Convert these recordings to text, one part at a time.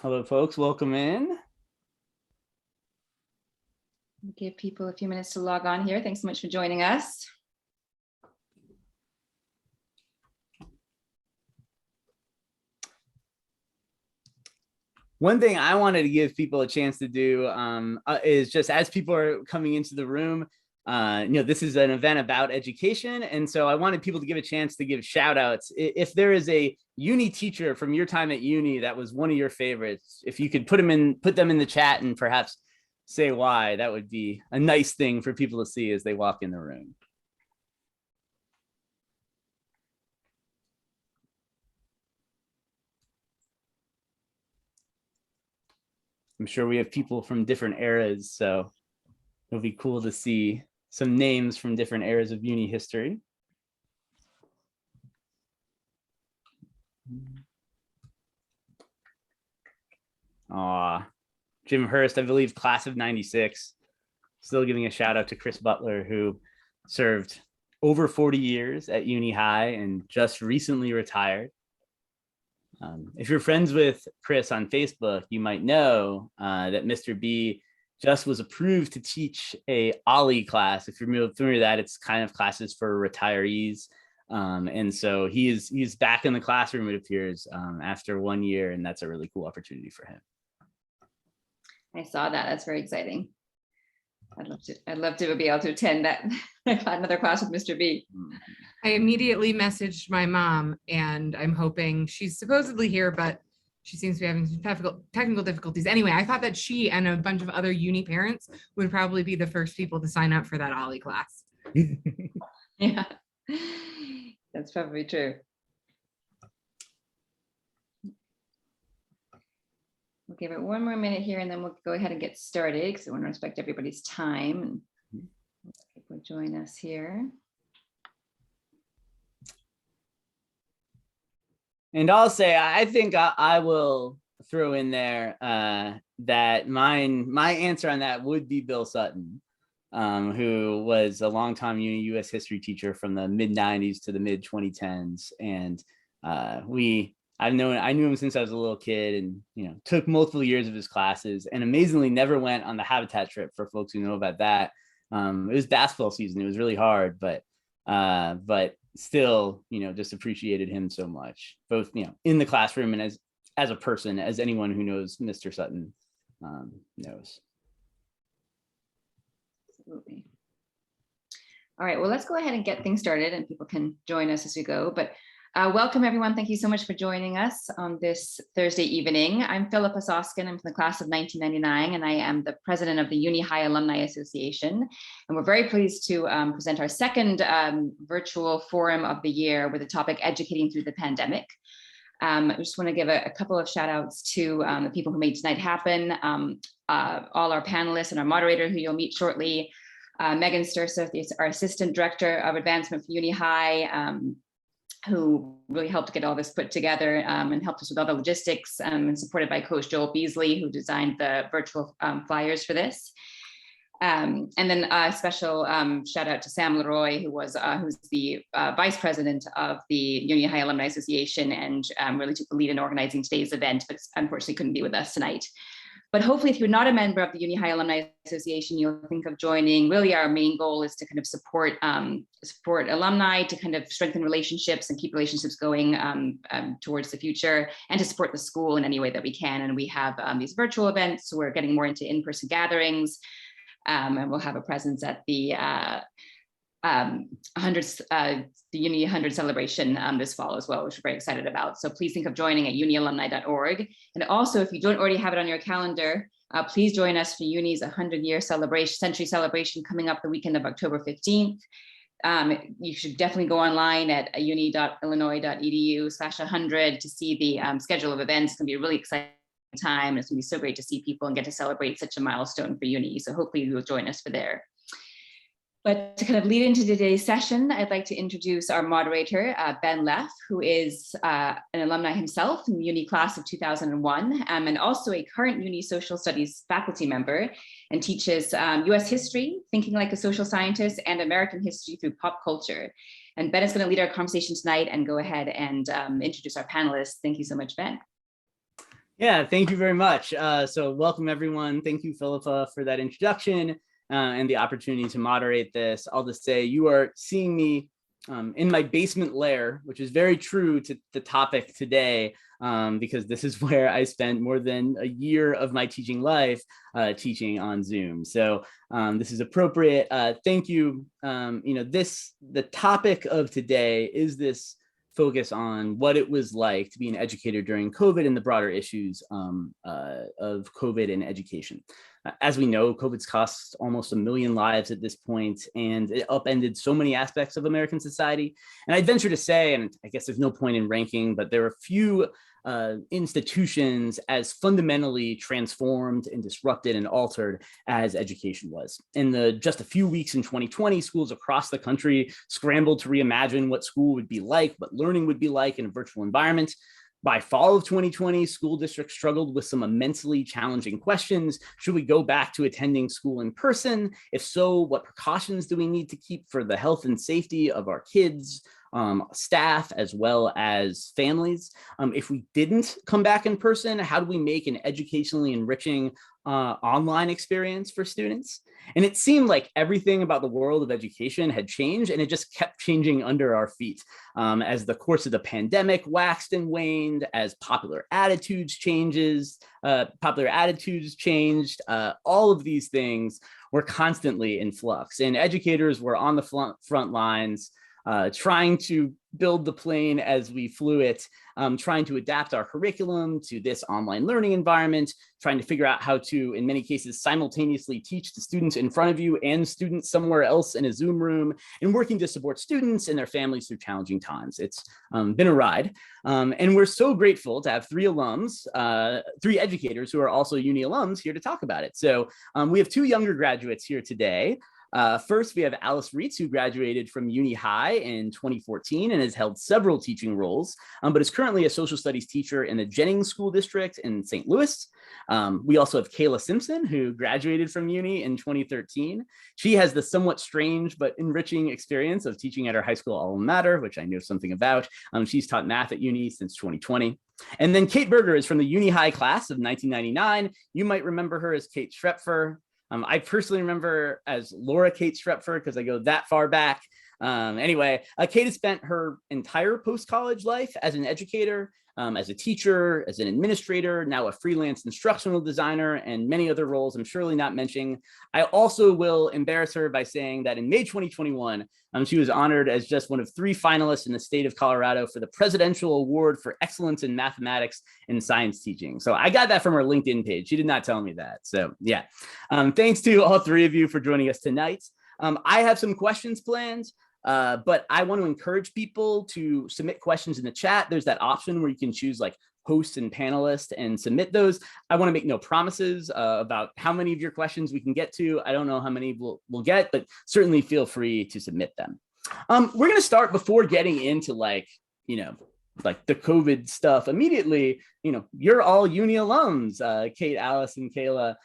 Hello, folks. Welcome in. Give people a few minutes to log on here. Thanks so much for joining us. One thing I wanted to give people a chance to do is just as people are coming into the room, this is an event about education. And so I wanted people to give a chance to give shout outs. If there is a uni teacher from your time at uni that was one of your favorites, if you could put them in the chat and perhaps say why, that would be a nice thing for people to see as they walk in the room. I'm sure we have people from different eras, so it'll be cool to see some names from different eras of uni history. Jim Hurst, I believe, class of 96. Still giving a shout out to Chris Butler, who served over 40 years at Uni High and just recently retired. If you're friends with Chris on Facebook, you might know that Mr. B just was approved to teach a OLLI class. If you're familiar with that, it's kind of classes for retirees. And so he's back in the classroom, it appears, after 1 year, and that's a really cool opportunity for him. I saw that. That's very exciting. I'd love to be able to attend that another class with Mr. B. I immediately messaged my mom, and I'm hoping she's supposedly here, but she seems to be having some technical difficulties. Anyway, I thought that she and a bunch of other uni parents would probably be the first people to sign up for that OLLI class. Yeah, that's probably true. We'll give it one more minute here and then we'll go ahead and get started because I want to respect everybody's time and people join us here. And I'll say, I think I will throw in there that my answer on that would be Bill Sutton, who was a longtime uni US history teacher from the mid 90s to the mid 2010s. And I knew him since I was a little kid and, took multiple years of his classes and amazingly never went on the Habitat trip for folks who know about that. It was basketball season. It was really hard, but still, just appreciated him so much, both, in the classroom and as a person, as anyone who knows Mr. Sutton knows. Absolutely. All right, well, let's go ahead and get things started and people can join us as we go. But welcome, everyone. Thank you so much for joining us on this Thursday evening. I'm Philippa Soskin. I'm from the class of 1999, and I am the president of the Uni High Alumni Association. And we're very pleased to present our second virtual forum of the year with the topic Educating Through the Pandemic. I just want to give a couple of shout outs to the people who made tonight happen, all our panelists and our moderator who you'll meet shortly, Megan Stursa, our assistant director of advancement for Uni High, who really helped get all this put together and helped us with all the logistics, and supported by Coach Joel Beasley, who designed the virtual flyers for this. And then a special shout out to Sam Leroy, who's the vice president of the Uni High Alumni Association and really took the lead in organizing today's event, but unfortunately couldn't be with us tonight. But hopefully, if you're not a member of the Uni High Alumni Association, you'll think of joining. Really, our main goal is to kind of support alumni, to kind of strengthen relationships and keep relationships going towards the future, and to support the school in any way that we can. And we have these virtual events, so we're getting more into in-person gatherings, and we'll have a presence at the the Uni 100 celebration this fall as well, which we're very excited about. So please think of joining at unialumni.org. And also, if you don't already have it on your calendar, please join us for Uni's 100-year century celebration coming up the weekend of October 15th. You should definitely go online at uni.illinois.edu/100 to see the schedule of events. It's going to be a really exciting time. It's going to be so great to see people and get to celebrate such a milestone for Uni. So hopefully you'll join us for there. But to kind of lead into today's session, I'd like to introduce our moderator, Ben Leff, who is an alumni himself from the Uni class of 2001, and also a current Uni Social Studies faculty member, and teaches US history, thinking like a social scientist, and American history through pop culture. And Ben is going to lead our conversation tonight and go ahead and introduce our panelists. Thank you so much, Ben. Yeah, thank you very much. So welcome everyone. Thank you, Philippa, for that introduction and the opportunity to moderate this. I'll just say you are seeing me in my basement lair, which is very true to the topic today, because this is where I spent more than a year of my teaching life teaching on Zoom. So this is appropriate. Thank you. The topic of today is this focus on what it was like to be an educator during COVID and the broader issues of COVID and education. As we know, COVID's cost almost 1 million lives at this point, and it upended so many aspects of American society. And I'd venture to say, and I guess there's no point in ranking, but there are few institutions as fundamentally transformed and disrupted and altered as education was. In just a few weeks in 2020, schools across the country scrambled to reimagine what school would be like, what learning would be like in a virtual environment. By fall of 2020, school districts struggled with some immensely challenging questions. Should we go back to attending school in person? If so, what precautions do we need to keep for the health and safety of our kids, staff, as well as families? If we didn't come back in person, how do we make an educationally enriching online experience for students? And it seemed like everything about the world of education had changed, and it just kept changing under our feet as the course of the pandemic waxed and waned, as popular attitudes changed. All of these things were constantly in flux, and educators were on the front lines, trying to build the plane as we flew it, trying to adapt our curriculum to this online learning environment, trying to figure out how to, in many cases, simultaneously teach the students in front of you and students somewhere else in a Zoom room, and working to support students and their families through challenging times. It's been a ride. And we're so grateful to have three educators who are also Uni alums here to talk about it. So we have two younger graduates here today. First, we have Alice Rietz, who graduated from Uni High in 2014 and has held several teaching roles, but is currently a social studies teacher in the Jennings School District in St. Louis. We also have Kayla Simpson, who graduated from Uni in 2013. She has the somewhat strange but enriching experience of teaching at her high school alma mater, which I know something about. She's taught math at Uni since 2020. And then Kate Berger is from the Uni High class of 1999. You might remember her as Kate Schrepfer. I personally remember as Laura Kate Schrepfer because I go that far back. Anyway, Kate has spent her entire post-college life as an educator, as a teacher, as an administrator, now a freelance instructional designer, and many other roles I'm surely not mentioning. I also will embarrass her by saying that in May 2021, she was honored as just one of 3 finalists in the state of Colorado for the Presidential Award for Excellence in Mathematics and Science Teaching. So I got that from her LinkedIn page. She did not tell me that. So yeah, thanks to all 3 of you for joining us tonight. I have some questions planned. But I want to encourage people to submit questions in the chat. There's that option where you can choose like host and panelist and submit those. I want to make no promises about how many of your questions we can get to. I don't know how many we'll get, but certainly feel free to submit them. We're going to start before getting into like the COVID stuff immediately. You're all Uni alums, Kate, Alice, and Kayla,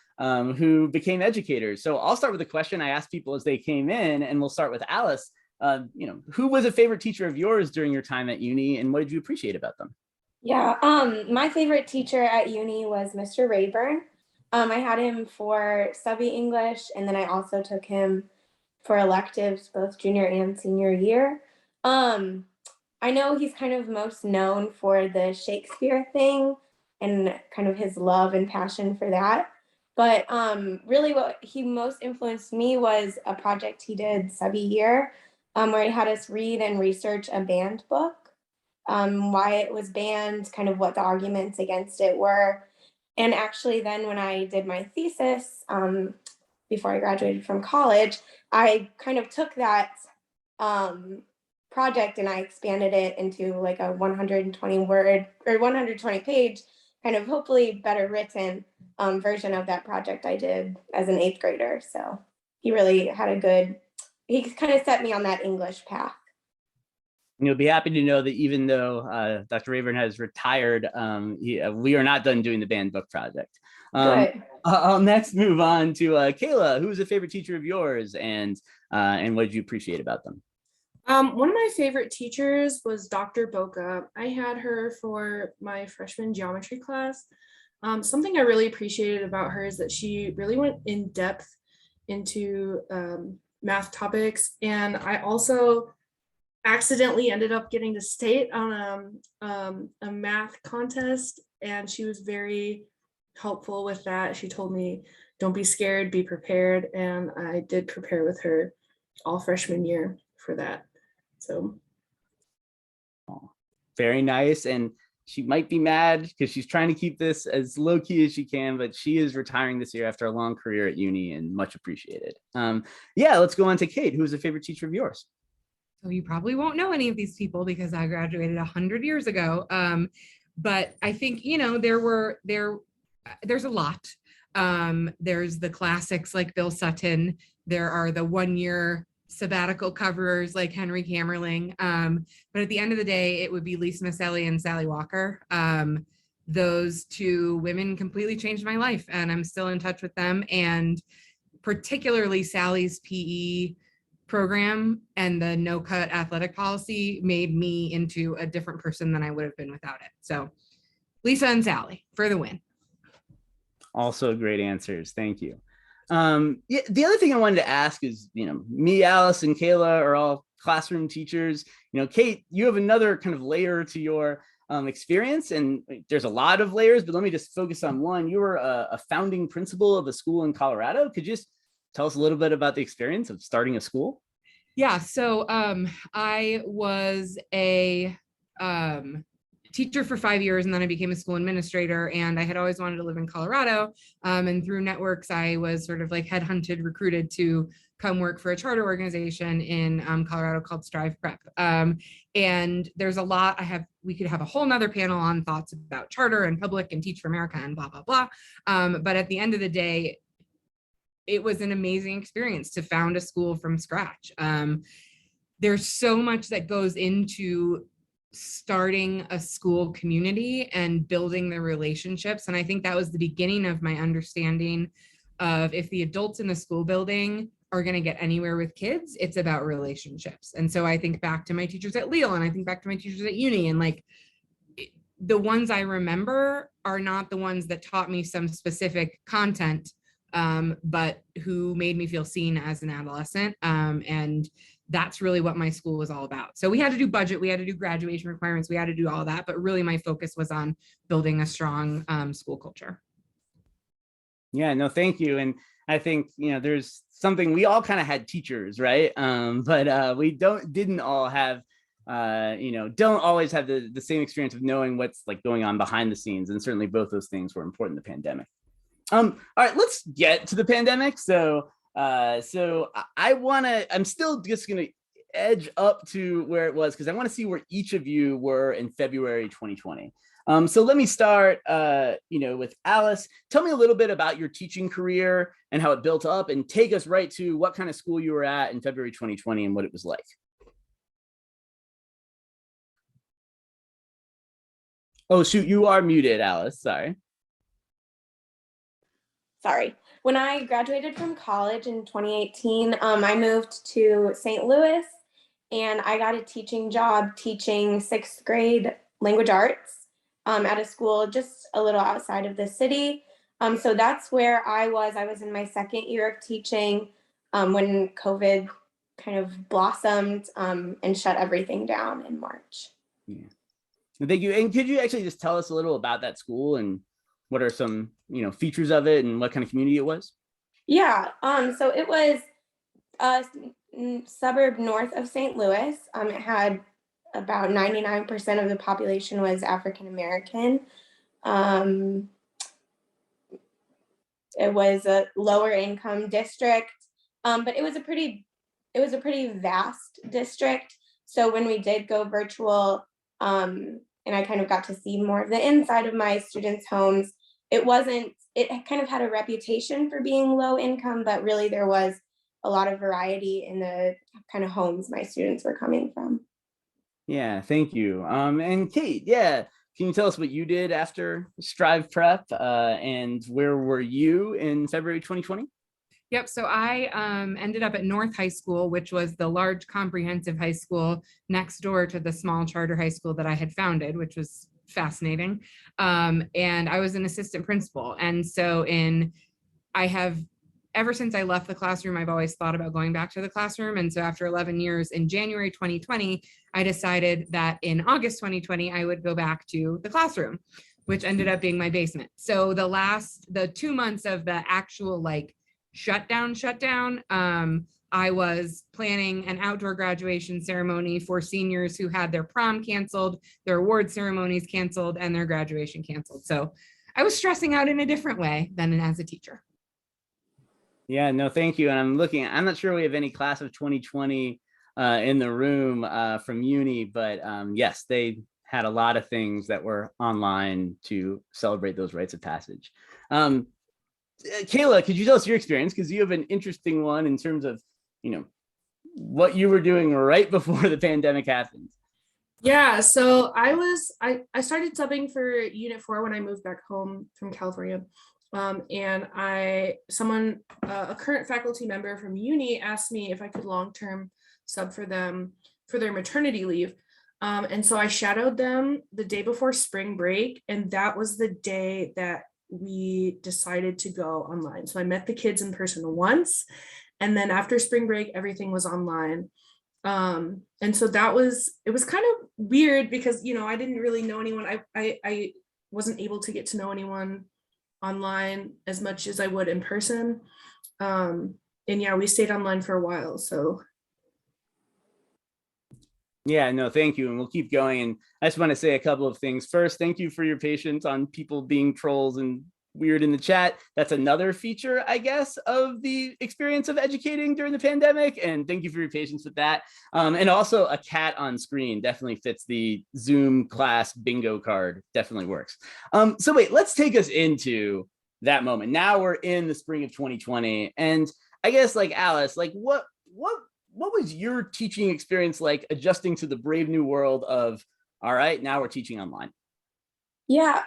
who became educators. So I'll start with a question I asked people as they came in, and we'll start with Alice. Who was a favorite teacher of yours during your time at Uni, and what did you appreciate about them? Yeah, my favorite teacher at Uni was Mr. Rayburn. I had him for subby English, and then I also took him for electives both junior and senior year. I know he's kind of most known for the Shakespeare thing and kind of his love and passion for that. But really what he most influenced me was a project he did subby year, where he had us read and research a banned book, why it was banned, kind of what the arguments against it were. And actually then when I did my thesis, before I graduated from college, I kind of took that project and I expanded it into like a 120 word or 120 page, kind of hopefully better written version of that project I did as an 8th grader. So he really had he kind of set me on that English path. You'll be happy to know that even though Dr. Rayburn has retired, we are not done doing the banned book project. I'll next move on to Kayla, who was a favorite teacher of yours, and what did you appreciate about them? One of my favorite teachers was Dr. Boca. I had her for my freshman geometry class. Something I really appreciated about her is that she really went in depth into math topics. And I also accidentally ended up getting to state on a math contest, and she was very helpful with that. She told me, don't be scared, be prepared. And I did prepare with her all freshman year for that. So. Very nice. And she might be mad because she's trying to keep this as low key as she can, but she is retiring this year after a long career at uni, and much appreciated. Yeah, let's go on to Kate. Who is a favorite teacher of yours? So you probably won't know any of these people because I graduated 100 years ago. But I think, you know, there's a lot. There's the classics like Bill Sutton. There are the 1-year sabbatical coverers like Henry Kamerling. But at the end of the day, it would be Lisa Maselli and Sally Walker. Those two women completely changed my life, and I'm still in touch with them. And particularly Sally's PE program and the no-cut athletic policy made me into a different person than I would have been without it. So Lisa and Sally for the win. Also great answers. Thank you. Yeah, the other thing I wanted to ask is, you know, me, Alice, and Kayla are all classroom teachers. You know, Kate, you have another kind of layer to your experience, and there's a lot of layers, but let me just focus on one. You were a founding principal of a school in Colorado. Could you just tell us a little bit about the experience of starting a school? Yeah, so I was a teacher for 5 years, and then I became a school administrator, and I had always wanted to live in Colorado. And through networks, I was sort of like headhunted, recruited to come work for a charter organization in Colorado called Strive Prep. And there's a lot we could have a whole nother panel on thoughts about charter and public and Teach for America and blah, blah, blah. But at the end of the day, it was an amazing experience to found a school from scratch. There's so much that goes into starting a school community and building the relationships. And I think that was the beginning of my understanding of, if the adults in the school building are going to get anywhere with kids, it's about relationships. And so I think back to my teachers at Lille, and I think back to my teachers at uni, and like the ones I remember are not the ones that taught me some specific content, but who made me feel seen as an adolescent. And that's really what my school was all about. So we had to do budget, we had to do graduation requirements, we had to do all that, but really my focus was on building a strong school culture. Yeah, no, thank you. And I think, you know, there's something, we all kind of had teachers, right? But we didn't all have, you know, don't always have the same experience of knowing what's like going on behind the scenes. And certainly both those things were important in the pandemic. All right, let's get to the pandemic. So I'm still just going to edge up to where it was, because I want to see where each of you were in February 2020. So let me start, you know, with Alice. Tell me a little bit about your teaching career and how it built up, and take us right to what kind of school you were at in February 2020 and what it was like. Oh, shoot, you are muted, Alice. Sorry. When I graduated from college in 2018, I moved to St. Louis, and I got a teaching job teaching 6th grade language arts at a school just a little outside of the city. So that's where I was. I was in my 2nd year of teaching when COVID kind of blossomed and shut everything down in March. Yeah. Thank you. And could you actually just tell us a little about that school and what are some, you know, features of it and what kind of community it was? Yeah, so it was a suburb north of St. Louis. It had about 99% of the population was African American. It was a lower income district, but it was a pretty vast district. So when we did go virtual, and I kind of got to see more of the inside of my students' homes, it kind of had a reputation for being low income, but really there was a lot of variety in the kind of homes my students were coming from. Yeah, thank you. And Kate, yeah, can you tell us what you did after Strive Prep, and where were you in February 2020? Yep. So I ended up at North High School, which was the large comprehensive high school next door to the small charter high school that I had founded, which was fascinating. And I was an assistant principal. And so ever since I left the classroom, I've always thought about going back to the classroom. And so after 11 years in January 2020, I decided that in August 2020, I would go back to the classroom, which ended up being my basement. So the 2 months of the actual like shutdown, I was planning an outdoor graduation ceremony for seniors who had their prom canceled, their award ceremonies canceled, and their graduation canceled. So I was stressing out in a different way than as a teacher. Yeah, no, thank you. And I'm not sure we have any class of 2020 in the room from uni, but yes, they had a lot of things that were online to celebrate those rites of passage. Kayla, could you tell us your experience? Because you have an interesting one in terms of, what you were doing right before the pandemic happened. Yeah, so I started subbing for Unit 4 when I moved back home from California. And a current faculty member from uni asked me if I could long-term sub for them for their maternity leave. And so I shadowed them the day before spring break, and that was the day that we decided to go online. So I met the kids in person once, and then after spring break, everything was online. And so it was kind of weird because, I didn't really know anyone. I wasn't able to get to know anyone online as much as I would in person. And yeah, we stayed online for a while. So yeah, no, thank you. And we'll keep going. And I just want to say a couple of things. First, thank you for your patience on people being trolls and weird in the chat. That's another feature, I guess, of the experience of educating during the pandemic. And thank you for your patience with that. And also a cat on screen definitely fits the Zoom class bingo card, definitely works. So wait, let's take us into that moment. Now we're in the spring of 2020. And I guess like Alice, like what was your teaching experience like adjusting to the brave new world of, all right, now we're teaching online? Yeah,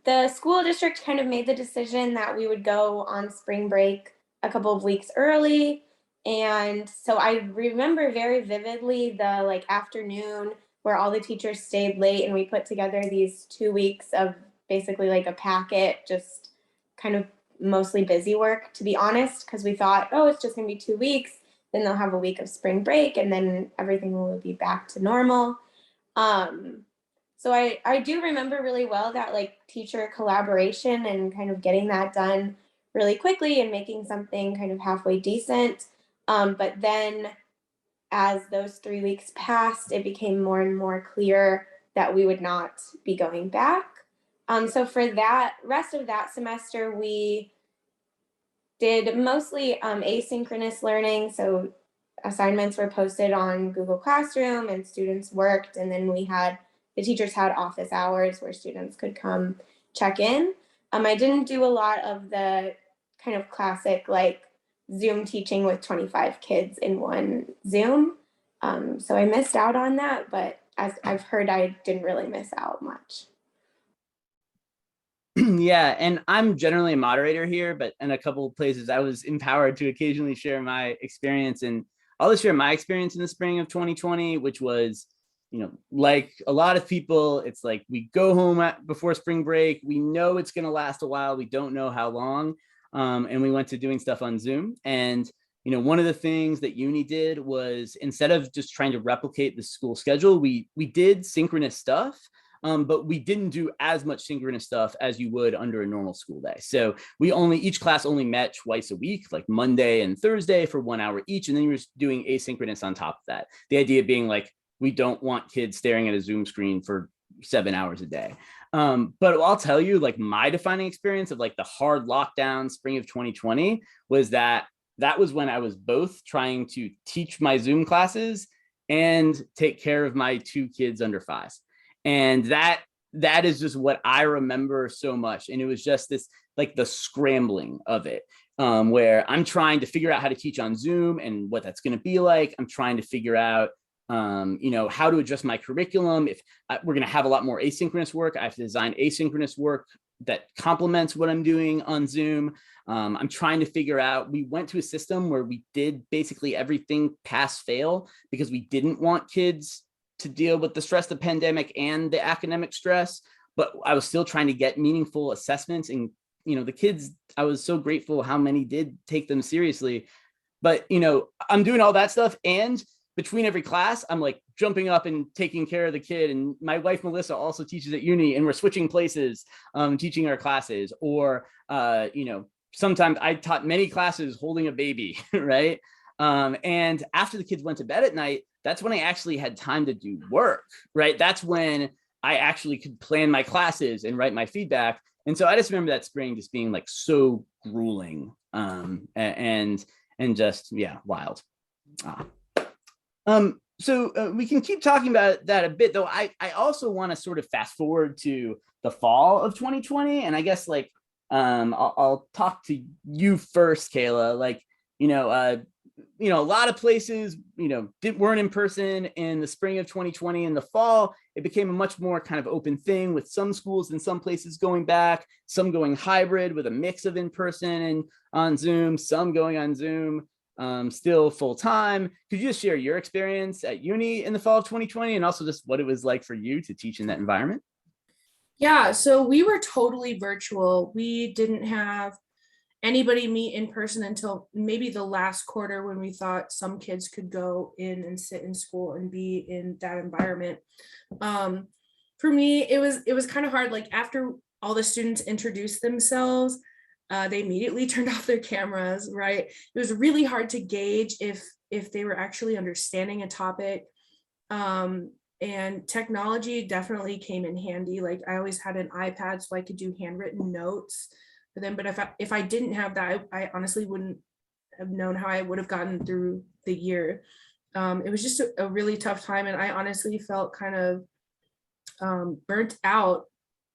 the school district kind of made the decision that we would go on spring break a couple of weeks early. And so I remember very vividly the afternoon where all the teachers stayed late and we put together these 2 weeks of basically like a packet, just kind of mostly busy work, to be honest, because we thought, oh, it's just gonna be 2 weeks, then they'll have a week of spring break and then everything will be back to normal. So I do remember really well that teacher collaboration and kind of getting that done really quickly and making something kind of halfway decent. But then as those 3 weeks passed, it became more and more clear that we would not be going back. So for that rest of that semester, we did mostly asynchronous learning. So assignments were posted on Google Classroom and students worked, and then the teachers had office hours where students could come check in. I didn't do a lot of the kind of classic Zoom teaching with 25 kids in one Zoom. So I missed out on that, but as I've heard, I didn't really miss out much. Yeah, and I'm generally a moderator here, but in a couple of places I was empowered to occasionally share my experience. And I'll just share my experience in the spring of 2020, which was, like a lot of people, it's like we go home before spring break. We know it's going to last a while. We don't know how long. And we went to doing stuff on Zoom. And, one of the things that uni did was instead of just trying to replicate the school schedule, we did synchronous stuff. But we didn't do as much synchronous stuff as you would under a normal school day. So each class only met twice a week, like Monday and Thursday for 1 hour each. And then you were doing asynchronous on top of that. The idea being we don't want kids staring at a Zoom screen for 7 hours a day. But I'll tell you, my defining experience of the hard lockdown spring of 2020 was that was when I was both trying to teach my Zoom classes and take care of my 2 kids under 5. And that is just what I remember so much. And it was just this, the scrambling of it, where I'm trying to figure out how to teach on Zoom and what that's going to be like. I'm trying to figure out, how to adjust my curriculum. If we're going to have a lot more asynchronous work, I have to design asynchronous work that complements what I'm doing on Zoom. I'm trying to figure out, we went to a system where we did basically everything pass fail because we didn't want kids to deal with the stress of the pandemic and the academic stress, but I was still trying to get meaningful assessments. And, the kids, I was so grateful how many did take them seriously. But, I'm doing all that stuff. And between every class, I'm like jumping up and taking care of the kid. And my wife, Melissa, also teaches at uni, and we're switching places, teaching our classes. Or, sometimes I taught many classes holding a baby, right? And after the kids went to bed at night, that's when I actually had time to do work, right? That's when I actually could plan my classes and write my feedback. And so I just remember that spring just being like so grueling, and just, yeah, wild. So we can keep talking about that a bit, though. I also want to sort of fast forward to the fall of 2020. And I guess I'll talk to you first, Kayla. A lot of places, weren't in person in the spring of 2020. In the fall, it became a much more kind of open thing, with some schools in some places going back, some going hybrid with a mix of in person and on Zoom, some going on Zoom, still full time. Could you just share your experience at uni in the fall of 2020, and also just what it was like for you to teach in that environment? Yeah, so we were totally virtual. We didn't have anybody meet in person until maybe the last quarter, when we thought some kids could go in and sit in school and be in that environment. For me, it was kind of hard. Like, after all the students introduced themselves, they immediately turned off their cameras, right? It was really hard to gauge if they were actually understanding a topic. And technology definitely came in handy. Like, I always had an iPad so I could do handwritten notes for them. But if I didn't have that, I honestly wouldn't have known how I would have gotten through the year. It was just a really tough time. And I honestly felt kind of burnt out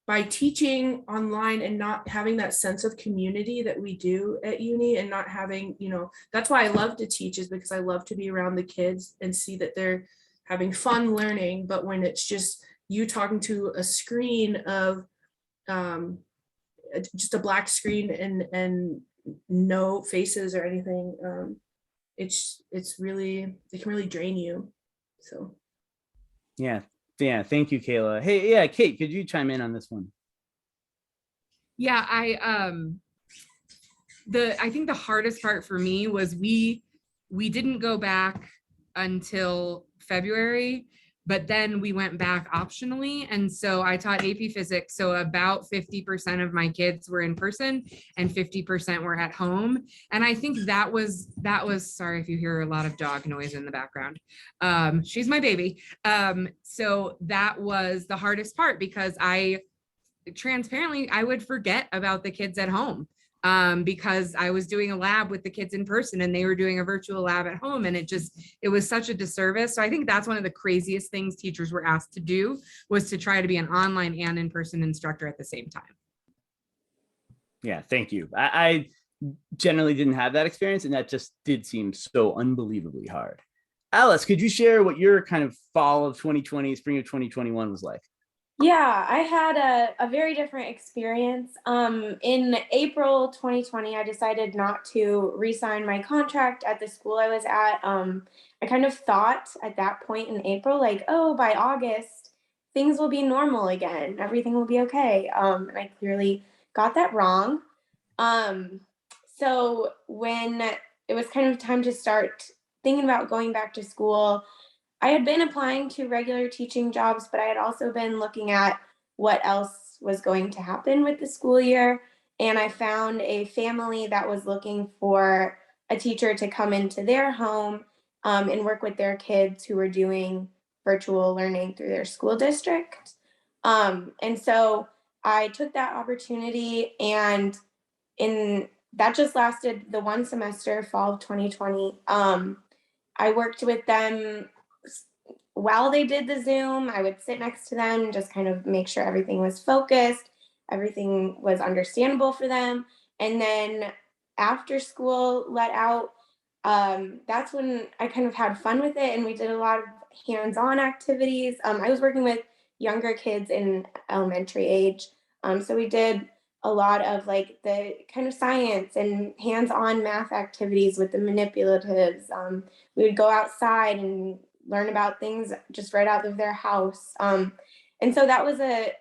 by teaching online and not having that sense of community that we do at uni, and not having, that's why I love to teach, is because I love to be around the kids and see that they're having fun learning. But when it's just you talking to a screen of just a black screen and no faces or anything, it can really drain you. So Yeah, thank you, Kayla. Hey, yeah, Kate, could you chime in on this one? Yeah, I think the hardest part for me was we didn't go back until February, but then we went back optionally. And so I taught AP Physics. So about 50% of my kids were in person and 50% were at home. And I think that was, sorry if you hear a lot of dog noise in the background. She's my baby. So that was the hardest part, because I would forget about the kids at home. Because I was doing a lab with the kids in person and they were doing a virtual lab at home, and it was such a disservice. So I think that's one of the craziest things teachers were asked to do, was to try to be an online and in-person instructor at the same time. Yeah, thank you. I generally didn't have that experience, and that just did seem so unbelievably hard. Alice, could you share what your kind of fall of 2020, spring of 2021 was like? Yeah, I had a very different experience. In April 2020, I decided not to re-sign my contract at the school I was at. I kind of thought at that point in April, like, oh, by August, things will be normal again. Everything will be okay. And I clearly got that wrong. So when it was kind of time to start thinking about going back to school, I had been applying to regular teaching jobs, but I had also been looking at what else was going to happen with the school year. And I found a family that was looking for a teacher to come into their home and work with their kids who were doing virtual learning through their school district. And so I took that opportunity, and that just lasted the one semester, fall of 2020. I worked with them while they did the Zoom. I would sit next to them and just kind of make sure everything was focused, everything was understandable for them. And then after school let out, that's when I kind of had fun with it, and we did a lot of hands-on activities. I was working with younger kids in elementary age, so we did a lot of like the kind of science and hands-on math activities with the manipulatives. We would go outside and learn about things just right out of their house. And so that was a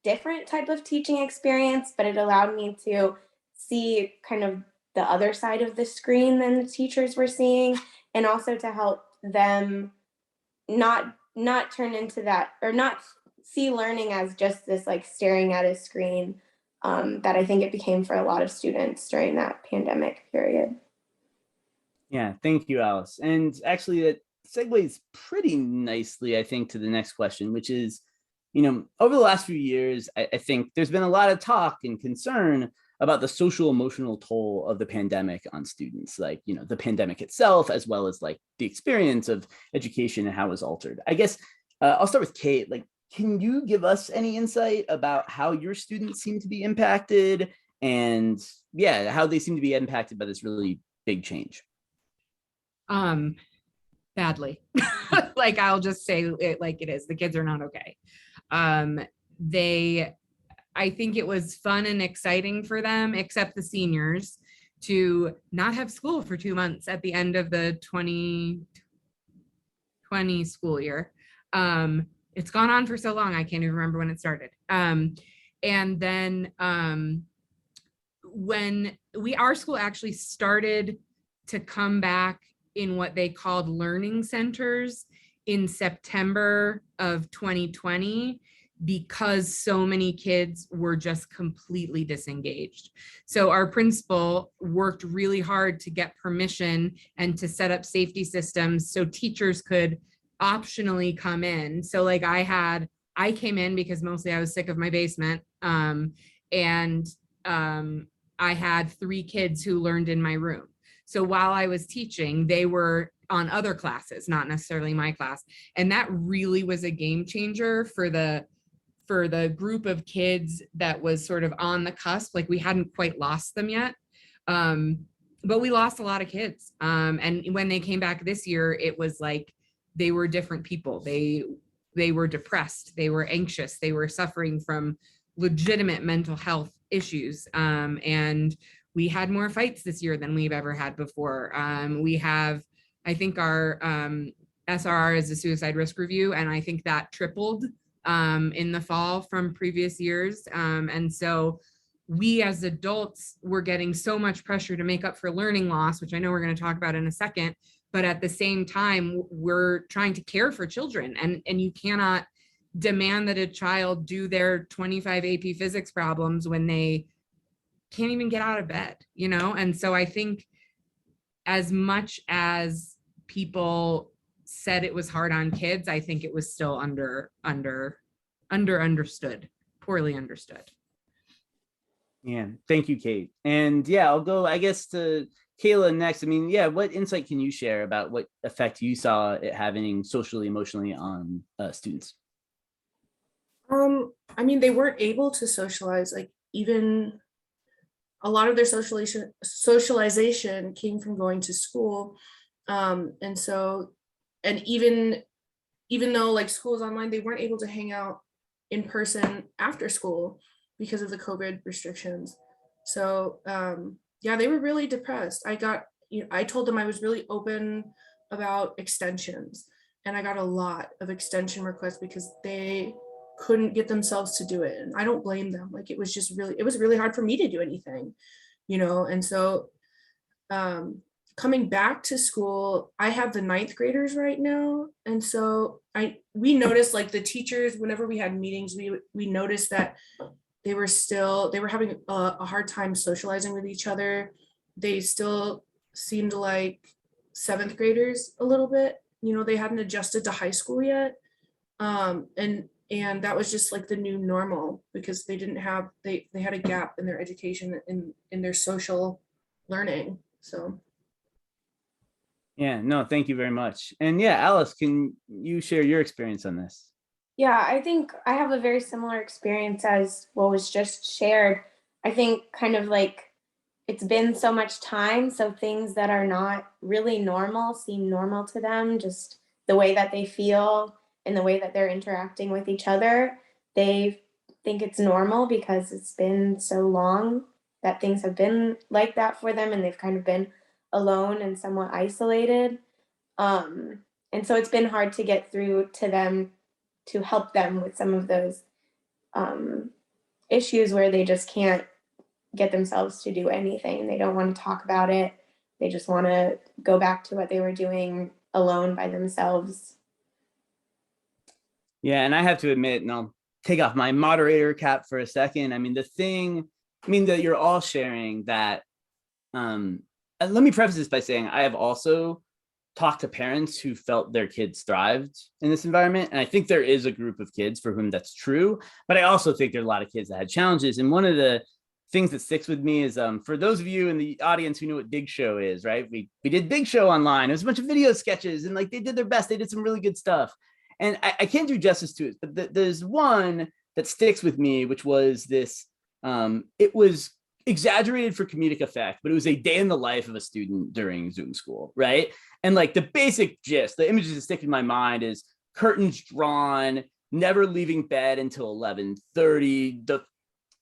different type of teaching experience, but it allowed me to see kind of the other side of the screen than the teachers were seeing, and also to help them not turn into that, or not see learning as just this like staring at a screen, that I think it became for a lot of students during that pandemic period. Yeah, thank you, Alice. And actually, that segues pretty nicely, I think, to the next question, which is, over the last few years, I think there's been a lot of talk and concern about the social emotional toll of the pandemic on students, like, the pandemic itself, as well as like the experience of education and how it was altered. I guess I'll start with Kate. Like, can you give us any insight about how your students seem to be impacted, and how they seem to be impacted by this really big change? Badly. Like, I'll just say it like it is. The kids are not okay. I think it was fun and exciting for them, except the seniors, to not have school for 2 months at the end of the 2020 school year. It's gone on for so long, I can't even remember when it started. And then when our school actually started to come back in what they called learning centers in September of 2020, because so many kids were just completely disengaged. So our principal worked really hard to get permission and to set up safety systems so teachers could optionally come in. So like I came in because mostly I was sick of my basement. And I had 3 kids who learned in my room. So while I was teaching, they were on other classes, not necessarily my class. And that really was a game changer for the group of kids that was sort of on the cusp. Like, we hadn't quite lost them yet. But we lost a lot of kids. And when they came back this year, it was like they were different people. They were depressed, they were anxious, they were suffering from legitimate mental health issues. And we had more fights this year than we've ever had before. We have, I think our SRR is a suicide risk review, and I think that tripled in the fall from previous years. And so we as adults were getting so much pressure to make up for learning loss, which I know we're going to talk about in a second, but at the same time, we're trying to care for children, and you cannot demand that a child do their 25 AP physics problems when they can't even get out of bed, And so I think as much as people said it was hard on kids, I think it was still understood, poorly understood. Yeah, thank you, Kate. And I'll go, I guess, to Kayla next. I mean, what insight can you share about what effect you saw it having socially, emotionally on students? I mean, they weren't able to socialize. Like, even a lot of their socialization came from going to school. And even though like school is online, they weren't able to hang out in person after school because of the COVID restrictions. So they were really depressed. I told them I was really open about extensions, and I got a lot of extension requests because they couldn't get themselves to do it. And I don't blame them. Like, it was really hard for me to do anything, And so coming back to school, I have the 9th graders right now. And so we noticed, like, the teachers, whenever we had meetings, we noticed that they were having a hard time socializing with each other. They still seemed like 7th graders a little bit, they hadn't adjusted to high school yet. And that was just like the new normal, because they had a gap in their education, in their social learning. So. Yeah, no, thank you very much. And Alice, can you share your experience on this? Yeah, I think I have a very similar experience as what was just shared. I think kind of like it's been so much time, so things that are not really normal seem normal to them, just the way that they feel and the way that they're interacting with each other. They think it's normal because it's been so long that things have been like that for them, and they've kind of been alone and somewhat isolated. And And so it's been hard to get through to them to help them with some of those issues where they just can't get themselves to do anything. They don't want to talk about it. They just want to go back to what they were doing alone by themselves. Yeah, and I have to admit, and I'll take off my moderator cap for a second. I mean, that you're all sharing that. Let me preface this by saying I have also talked to parents who felt their kids thrived in this environment. And I think there is a group of kids for whom that's true. But I also think there are a lot of kids that had challenges. And one of the things that sticks with me is for those of you in the audience who know what Big Show is, right? We did Big Show online. It was a bunch of video sketches and like they did their best. They did some really good stuff. And I can't do justice to it, but there's one that sticks with me, which was this, it was exaggerated for comedic effect, but it was a day in the life of a student during Zoom school, right? And like the basic gist, the images that stick in my mind is curtains drawn, never leaving bed until 11:30, the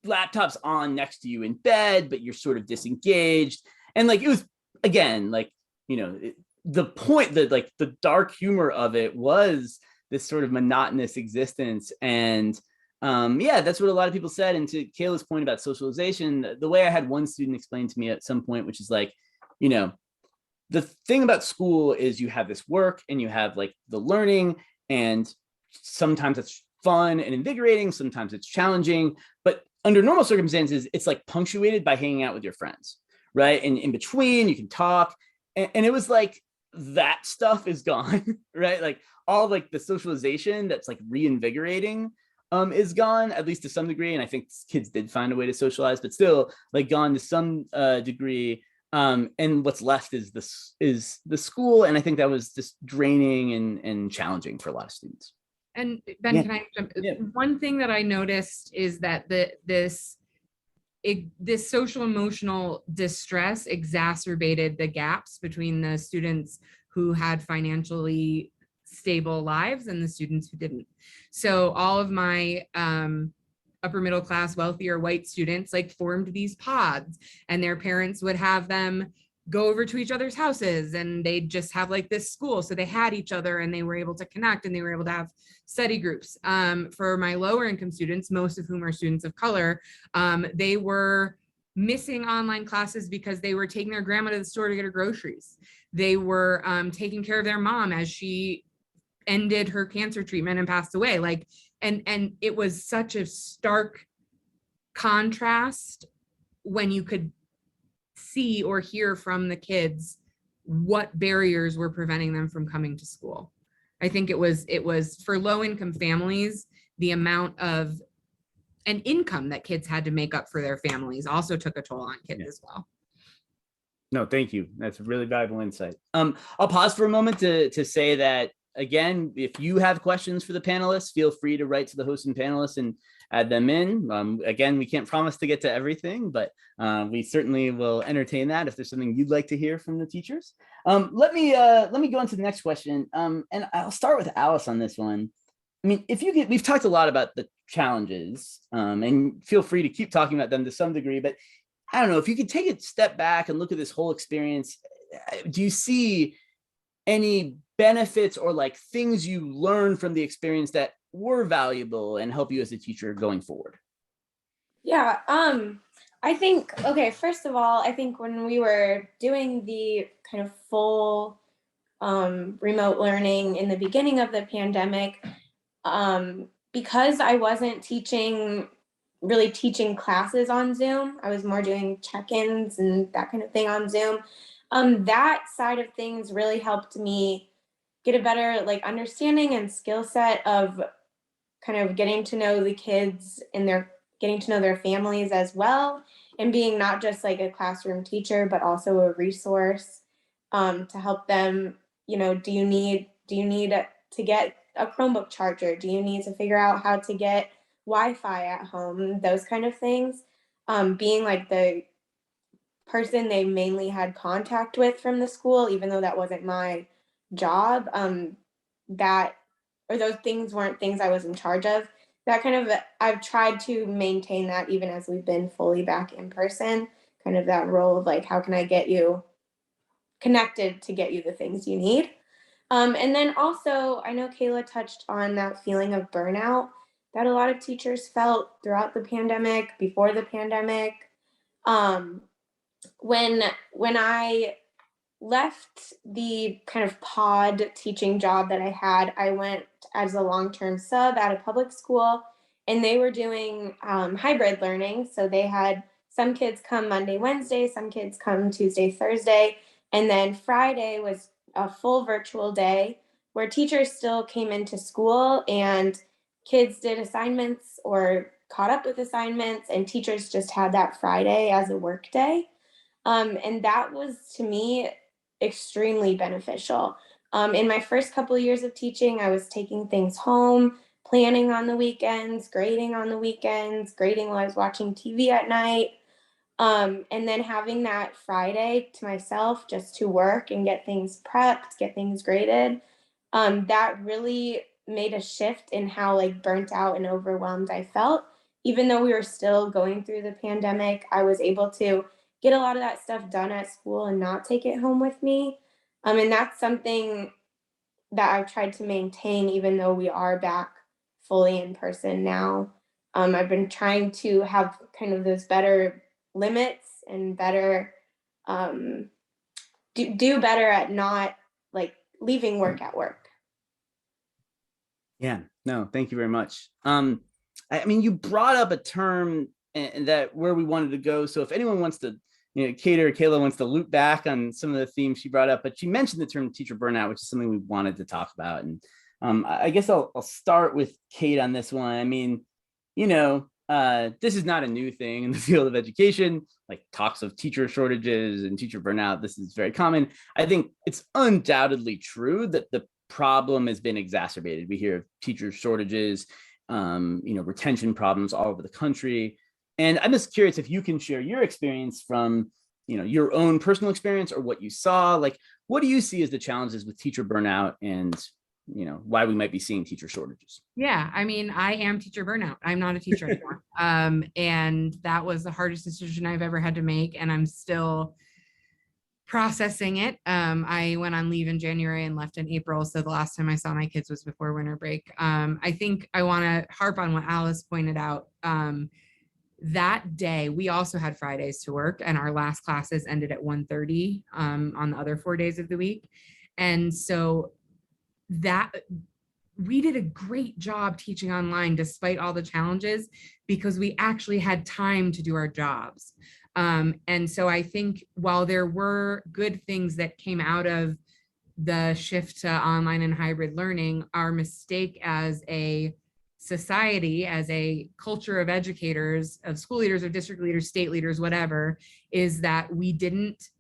laptop's on next to you in bed, but you're sort of disengaged. And like, it was, again, like, you know, the point that like the dark humor of it was this sort of monotonous existence. And yeah, that's what a lot of people said. And to Kayla's point about socialization, the way I had one student explain to me at some point, which is like, you know, the thing about school is you have this work and you have like the learning, and sometimes it's fun and invigorating, sometimes it's challenging, but under normal circumstances, it's like punctuated by hanging out with your friends, right? And in between, you can talk. And it was like, that stuff is gone, right? Like all like the socialization that's like reinvigorating is gone, at least to some degree. And I think kids did find a way to socialize, but still like gone to some degree. And what's left is the school. And I think that was just draining and challenging for a lot of students. And Ben, Yeah. can I jump? Yeah. One thing that I noticed is that this social emotional distress exacerbated the gaps between the students who had financially stable lives and the students who didn't. So all of my upper middle class, wealthier white students like formed these pods, and their parents would have them go over to each other's houses, and they'd just have like this school. So they had each other and they were able to connect, and they were able to have study groups. For my lower income students, most of whom are students of color, they were missing online classes because they were taking their grandma to the store to get her groceries. They were taking care of their mom as she ended her cancer treatment and passed away. Like, and it was such a stark contrast when you could see or hear from the kids what barriers were preventing them from coming to school. I think it was for low income families, the amount of an income that kids had to make up for their families also took a toll on kids as well. No, thank you. That's a really valuable insight. I'll pause for a moment to say that, again, if you have questions for the panelists, feel free to write to the host and panelists and add them in. Again, we can't promise to get to everything, but we certainly will entertain that if there's something you'd like to hear from the teachers. Let me go on to the next question. And I'll start with Alice on this one. I mean, we've talked a lot about the challenges, and feel free to keep talking about them to some degree, but I don't know, if you could take a step back and look at this whole experience, do you see any benefits or like things you learned from the experience that were valuable and help you as a teacher going forward? Yeah, I think, okay, first of all, I think when we were doing the kind of full remote learning in the beginning of the pandemic, because I wasn't really teaching classes on Zoom, I was more doing check-ins and that kind of thing on Zoom. That side of things really helped me get a better like understanding and skill set of kind of getting to know the kids and getting to know their families as well, and being not just like a classroom teacher, but also a resource to help them. You know, do you need to get a Chromebook charger? Do you need to figure out how to get Wi-Fi at home? Those kind of things. Being like the person they mainly had contact with from the school, even though that wasn't my job, those things weren't things I was in charge of. That kind of, I've tried to maintain that even as we've been fully back in person, kind of that role of like, how can I get you connected to get you the things you need? And then also, I know Kayla touched on that feeling of burnout that a lot of teachers felt throughout the pandemic, before the pandemic. Um, when I left the kind of pod teaching job that I had, I went as a long-term sub at a public school, and they were doing hybrid learning. So they had some kids come Monday, Wednesday, some kids come Tuesday, Thursday, and then Friday was a full virtual day where teachers still came into school and kids did assignments or caught up with assignments, and teachers just had that Friday as a work day. And that was, to me, extremely beneficial. In my first couple of years of teaching, I was taking things home, planning on the weekends, grading on the weekends, grading while I was watching TV at night. And then having that Friday to myself just to work and get things prepped, get things graded, that really made a shift in how like burnt out and overwhelmed I felt. Even though we were still going through the pandemic, I was able to get a lot of that stuff done at school and not take it home with me. And that's something that I've tried to maintain, even though we are back fully in person now. I've been trying to have kind of those better limits and better do better at not like leaving work at work. Yeah, no, thank you very much. I mean, you brought up a term and that where we wanted to go. So if anyone wants to, Kayla wants to loop back on some of the themes she brought up, but she mentioned the term teacher burnout, which is something we wanted to talk about. And I guess I'll start with Kate on this one. I mean, this is not a new thing in the field of education, like talks of teacher shortages and teacher burnout. This is very common. I think it's undoubtedly true that the problem has been exacerbated. We hear of teacher shortages, retention problems all over the country. And I'm just curious if you can share your experience from, your own personal experience or what you saw. Like, what do you see as the challenges with teacher burnout and, why we might be seeing teacher shortages? Yeah, I mean, I am teacher burnout. I'm not a teacher anymore. And that was the hardest decision I've ever had to make. And I'm still processing it. I went on leave in January and left in April. So the last time I saw my kids was before winter break. I think I want to harp on what Alice pointed out. That day, we also had Fridays to work, and our last classes ended at 1:30 on the other 4 days of the week. And so that we did a great job teaching online despite all the challenges because we actually had time to do our jobs. And so I think while there were good things that came out of the shift to online and hybrid learning, our mistake as a society, as a culture of educators, of school leaders, of district leaders, state leaders, whatever, is that we didn't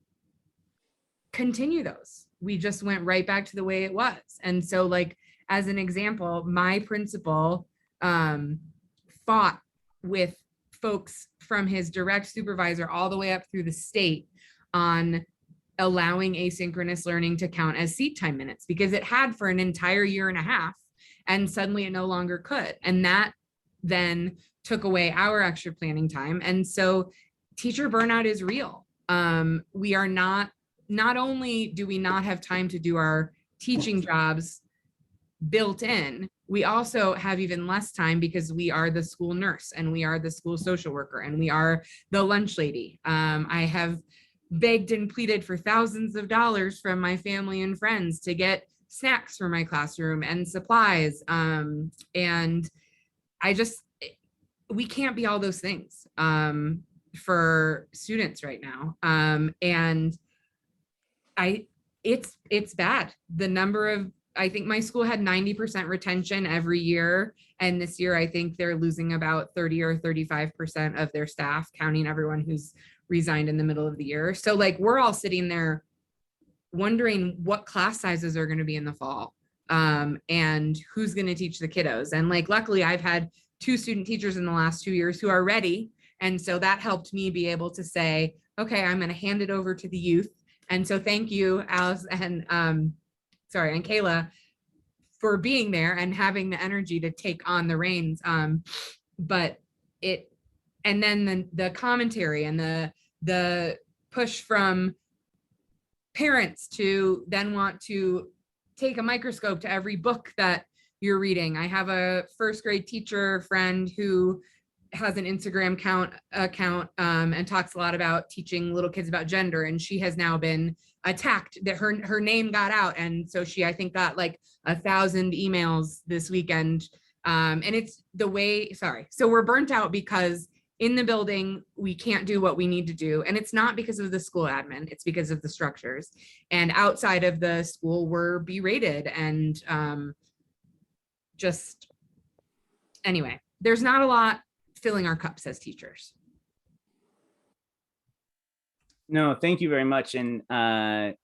continue those. We just went right back to the way it was. And so, like, as an example, my principal fought with folks from his direct supervisor all the way up through the state on allowing asynchronous learning to count as seat time minutes because it had for an entire year and a half, and suddenly it no longer could. And that then took away our extra planning time. And so teacher burnout is real. We are not only do we not have time to do our teaching jobs built in, we also have even less time because we are the school nurse and we are the school social worker and we are the lunch lady. I have begged and pleaded for thousands of dollars from my family and friends to get snacks for my classroom and supplies. And we can't be all those things for students right now. And it's bad. The number of, I think my school had 90% retention every year. And this year, I think they're losing about 30 or 35% of their staff, counting everyone who's resigned in the middle of the year. So like, we're all sitting there wondering what class sizes are going to be in the fall and who's going to teach the kiddos. And like, luckily I've had 2 student teachers in the last 2 years who are ready. And so that helped me be able to say, okay, I'm going to hand it over to the youth. And so thank you, Alice and Kayla for being there and having the energy to take on the reins. And then the commentary and the push from parents to then want to take a microscope to every book that you're reading. I have a first grade teacher friend who has an Instagram account and talks a lot about teaching little kids about gender. And she has now been attacked, that her name got out. And so she, I think, got like 1,000 emails this weekend. And it's the way, sorry. So we're burnt out because in the building, we can't do what we need to do. And it's not because of the school admin, it's because of the structures. And outside of the school, we're berated and just, anyway, there's not a lot filling our cups as teachers. No, thank you very much. And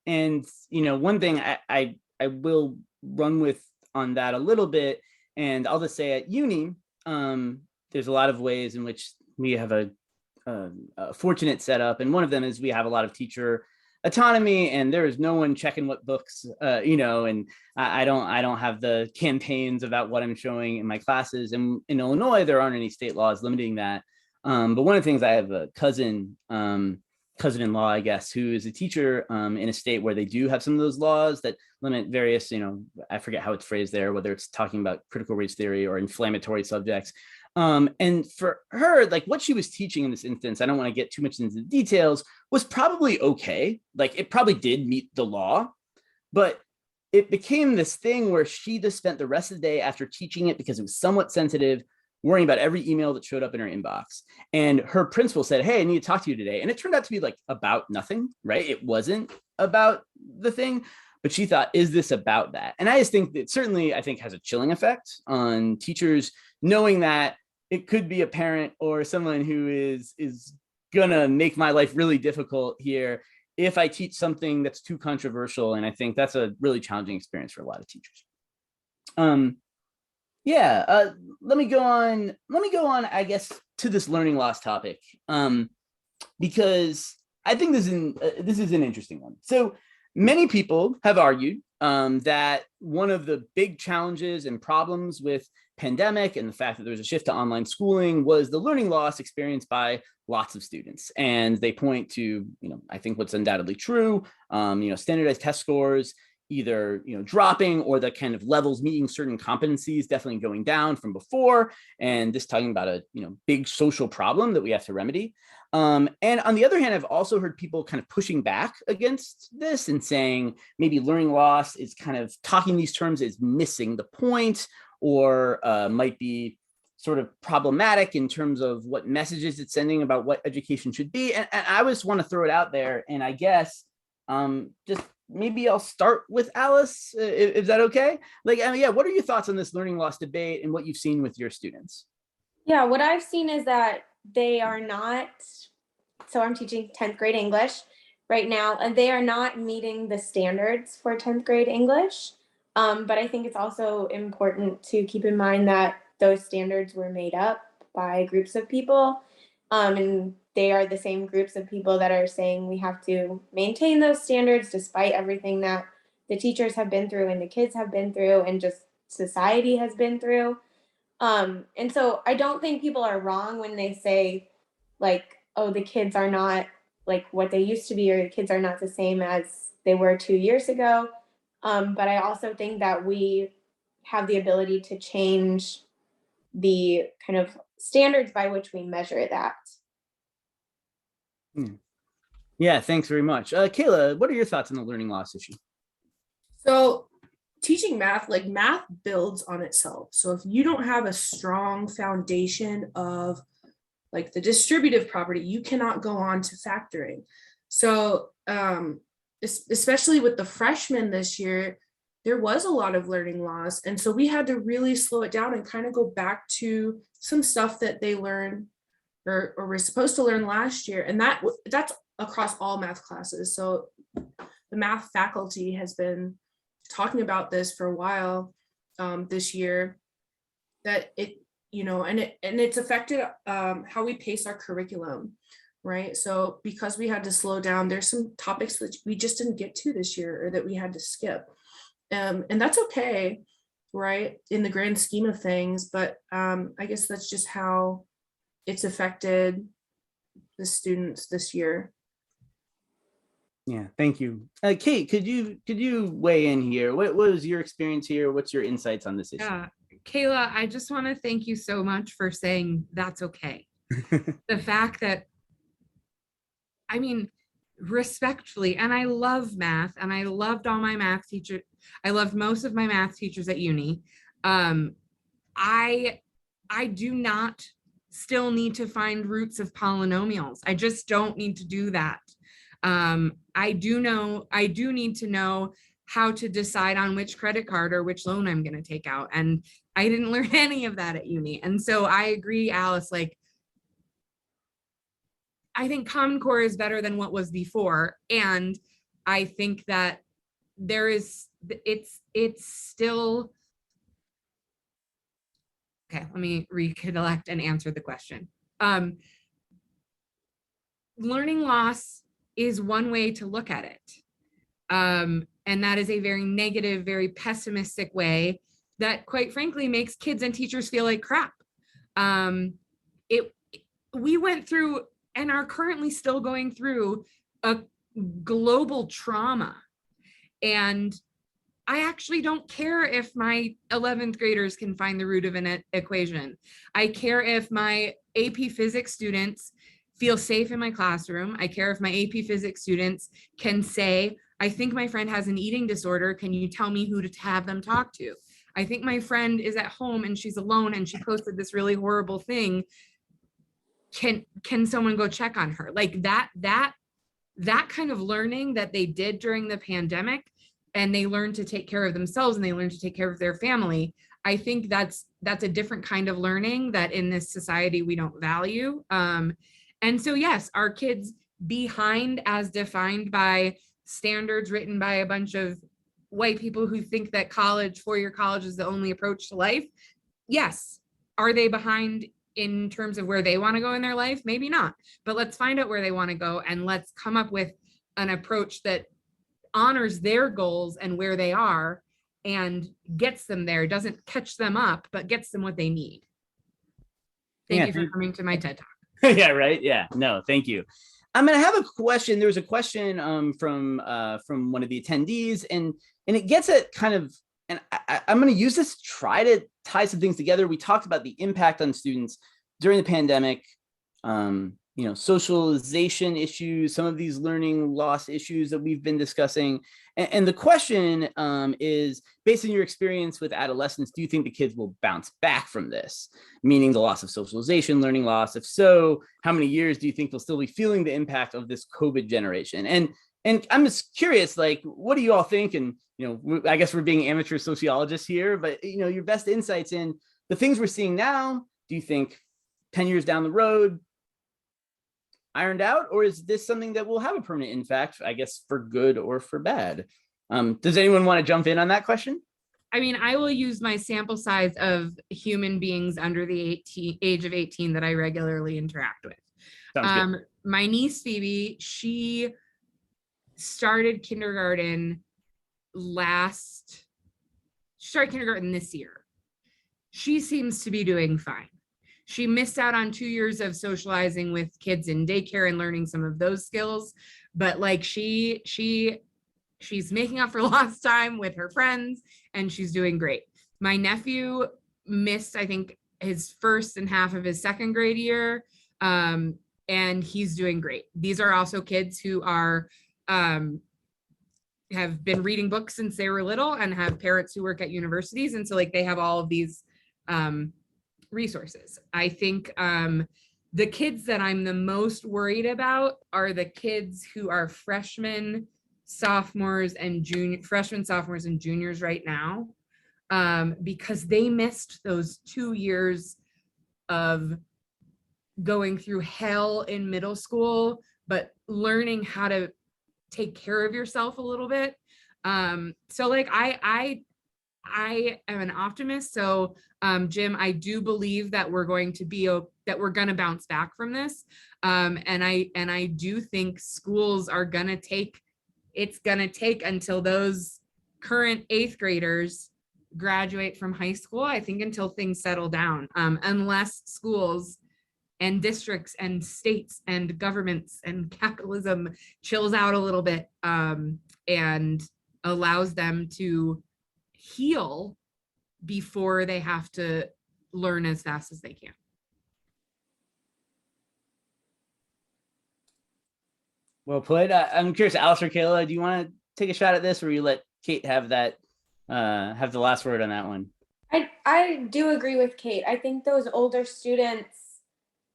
you know, one thing I will run with on that a little bit, and I'll just say at uni, there's a lot of ways in which we have a fortunate setup, and one of them is we have a lot of teacher autonomy, and there is no one checking what books, you know, and I don't have the campaigns about what I'm showing in my classes. And in Illinois, there aren't any state laws limiting that. But one of the things, I have a cousin-in-law, I guess, who is a teacher in a state where they do have some of those laws that limit various, you know, I forget how it's phrased there, whether it's talking about critical race theory or inflammatory subjects. And for her, like what she was teaching in this instance, I don't want to get too much into the details, was probably okay. Like it probably did meet the law, but it became this thing where she just spent the rest of the day after teaching it, because it was somewhat sensitive, worrying about every email that showed up in her inbox. And her principal said, hey, I need to talk to you today. And it turned out to be like about nothing, right? It wasn't about the thing, but she thought, is this about that? And I just think that certainly, I think, has a chilling effect on teachers, knowing that it could be a parent or someone who is gonna make my life really difficult here if I teach something that's too controversial. And I think that's a really challenging experience for a lot of teachers. Let me go on, I guess, to this learning loss topic, because I think this is an interesting one. So many people have argued that one of the big challenges and problems with pandemic and the fact that there was a shift to online schooling was the learning loss experienced by lots of students. And they point to, you know, I think what's undoubtedly true, you know, standardized test scores either, you know, dropping, or the kind of levels meeting certain competencies definitely going down from before. And this talking about a, you know, big social problem that we have to remedy. And on the other hand, I've also heard people kind of pushing back against this and saying maybe learning loss is kind of talking these terms as missing the point, or might be sort of problematic in terms of what messages it's sending about what education should be. And I just want to throw it out there. And I guess just maybe I'll start with Alice, if that okay? Like, I mean, yeah, what are your thoughts on this learning loss debate and what you've seen with your students? Yeah, what I've seen is that they are not, so I'm teaching 10th grade English right now, and they are not meeting the standards for 10th grade English. But I think it's also important to keep in mind that those standards were made up by groups of people, and they are the same groups of people that are saying we have to maintain those standards despite everything that the teachers have been through and the kids have been through and just society has been through. And so I don't think people are wrong when they say, like, oh, the kids are not like what they used to be, or the kids are not the same as they were 2 years ago. But I also think that we have the ability to change the kind of standards by which we measure that. Yeah, thanks very much. Kayla, what are your thoughts on the learning loss issue? So teaching math, like math builds on itself. So if you don't have a strong foundation of like the distributive property, you cannot go on to factoring. So especially with the freshmen this year, there was a lot of learning loss. And so we had to really slow it down and kind of go back to some stuff that they learned or were supposed to learn last year. And that's across all math classes. So the math faculty has been talking about this for a while this year, that it, you know, and it's affected how we pace our curriculum, right? So because we had to slow down, there's some topics that we just didn't get to this year or that we had to skip. And that's okay, right, in the grand scheme of things. But I guess that's just how it's affected the students this year. Yeah, thank you. Kate, could you weigh in here? What was your experience here? What's your insights on this issue? Yeah, Kayla, I just want to thank you so much for saying that's okay. The fact that, I mean, respectfully, and I love math, and I loved all my math teachers. I loved most of my math teachers at uni. I do not still need to find roots of polynomials. I just don't need to do that. I do need to know how to decide on which credit card or which loan I'm going to take out. And I didn't learn any of that at uni. And so I agree, Alice, like, I think Common Core is better than what was before. And I think that it's still, okay, let me recollect and answer the question. Learning loss is one way to look at it. And that is a very negative, very pessimistic way that, quite frankly, makes kids and teachers feel like crap. We went through and are currently still going through a global trauma. And I actually don't care if my 11th graders can find the root of an equation. I care if my AP Physics students feel safe in my classroom. I care if my AP Physics students can say, I think my friend has an eating disorder. Can you tell me who to have them talk to? I think my friend is at home and she's alone and she posted this really horrible thing. Can someone go check on her? Like that kind of learning that they did during the pandemic, and they learned to take care of themselves and they learned to take care of their family. I think that's a different kind of learning that in this society we don't value. And so yes, our kids behind as defined by standards written by a bunch of white people who think that college, four-year college is the only approach to life. Yes. Are they behind in terms of where they want to go in their life? Maybe not, but let's find out where they want to go and let's come up with an approach that honors their goals and where they are and gets them there, doesn't catch them up, but gets them what they need. Thank you for coming to my TED Talk. Yeah, right. Yeah, no, thank you. I'm going to have a question. There was a question from one of the attendees, and it gets at kind of, and I'm going to use this to try to tie some things together. We talked about the impact on students during the pandemic, socialization issues, some of these learning loss issues that we've been discussing. And the question is, based on your experience with adolescents, do you think the kids will bounce back from this? Meaning the loss of socialization, learning loss. If so, how many years do you think they'll still be feeling the impact of this COVID generation? And I'm just curious, like, what do you all think? And, I guess we're being amateur sociologists here, but, your best insights in the things we're seeing now. Do you think 10 years down the road, ironed out, or is this something that will have a permanent impact, I guess, for good or for bad? Does anyone want to jump in on that question? I mean, I will use my sample size of human beings under the age of 18 that I regularly interact with. Sounds good. My niece, Phoebe, she started kindergarten this year. She seems to be doing fine. She missed out on 2 years of socializing with kids in daycare and learning some of those skills, but like she's making up for lost time with her friends and she's doing great. My nephew missed, I think, his first and half of his second grade year, and he's doing great. These are also kids who are have been reading books since they were little and have parents who work at universities, and so like they have all of these resources. I think the kids that I'm the most worried about are the kids who are freshmen, sophomores, and juniors right now, because they missed those 2 years of going through hell in middle school, but learning how to take care of yourself a little bit. So like I am an optimist. So Jim, I do believe that we're going to bounce back from this. And I do think schools are it's gonna take until those current 8th graders graduate from high school, I think, until things settle down, unless schools and districts and states and governments and capitalism chills out a little bit, and allows them to heal before they have to learn as fast as they can. Well played. I'm curious, Alice or Kayla, do you want to take a shot at this, or you let Kate have that, have the last word on that one? I do agree with Kate. I think those older students,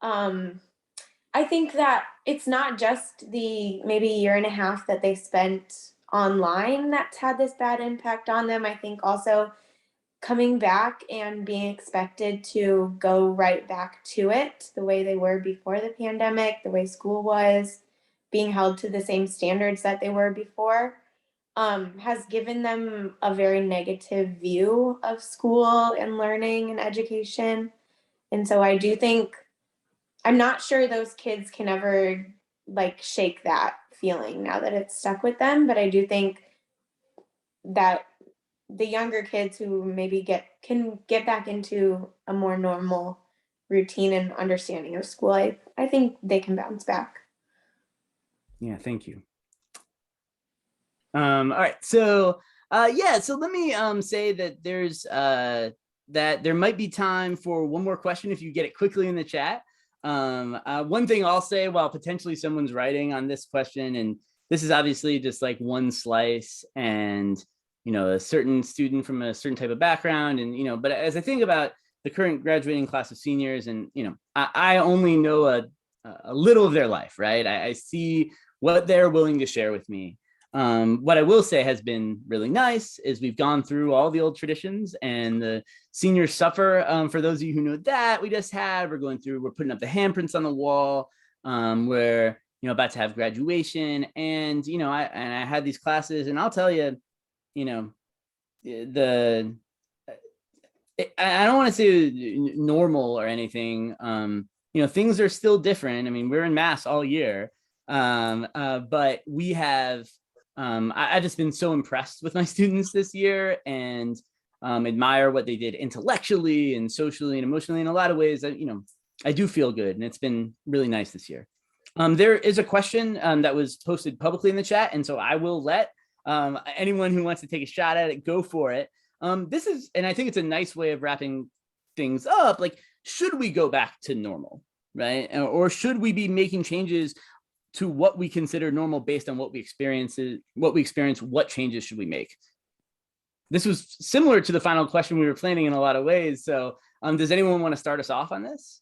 I think that it's not just the maybe year and a half that they spent online that's had this bad impact on them. I think also coming back and being expected to go right back to it the way they were before the pandemic, the way school was, being held to the same standards that they were before, has given them a very negative view of school and learning and education. And so I do think, I'm not sure those kids can ever like shake that feeling now that it's stuck with them, but I do think that the younger kids who maybe can get back into a more normal routine and understanding of school, I think they can bounce back. Yeah, thank you. All right, so yeah, so let me say that there's that there might be time for one more question if you get it quickly in the chat. One thing I'll say, while potentially someone's writing on this question, and this is obviously just like one slice, and a certain student from a certain type of background, and but as I think about the current graduating class of seniors, and I only know a little of their life, right? I see what they're willing to share with me. What I will say has been really nice is we've gone through all the old traditions, and the seniors suffer. For those of you who know that, we're putting up the handprints on the wall. We're about to have graduation, and I had these classes, and I'll tell you, I don't want to say normal or anything. Things are still different. I mean, we're in mass all year. But we have, I've just been so impressed with my students this year, and admire what they did intellectually and socially and emotionally. In a lot of ways, I do feel good, and it's been really nice this year. There is a question that was posted publicly in the chat, and so I will let anyone who wants to take a shot at it go for it. This is, and I think it's a nice way of wrapping things up. Like, should we go back to normal, right? Or should we be making changes to what we consider normal based on what we experience? What changes should we make? This was similar to the final question we were planning in a lot of ways. So does anyone want to start us off on this?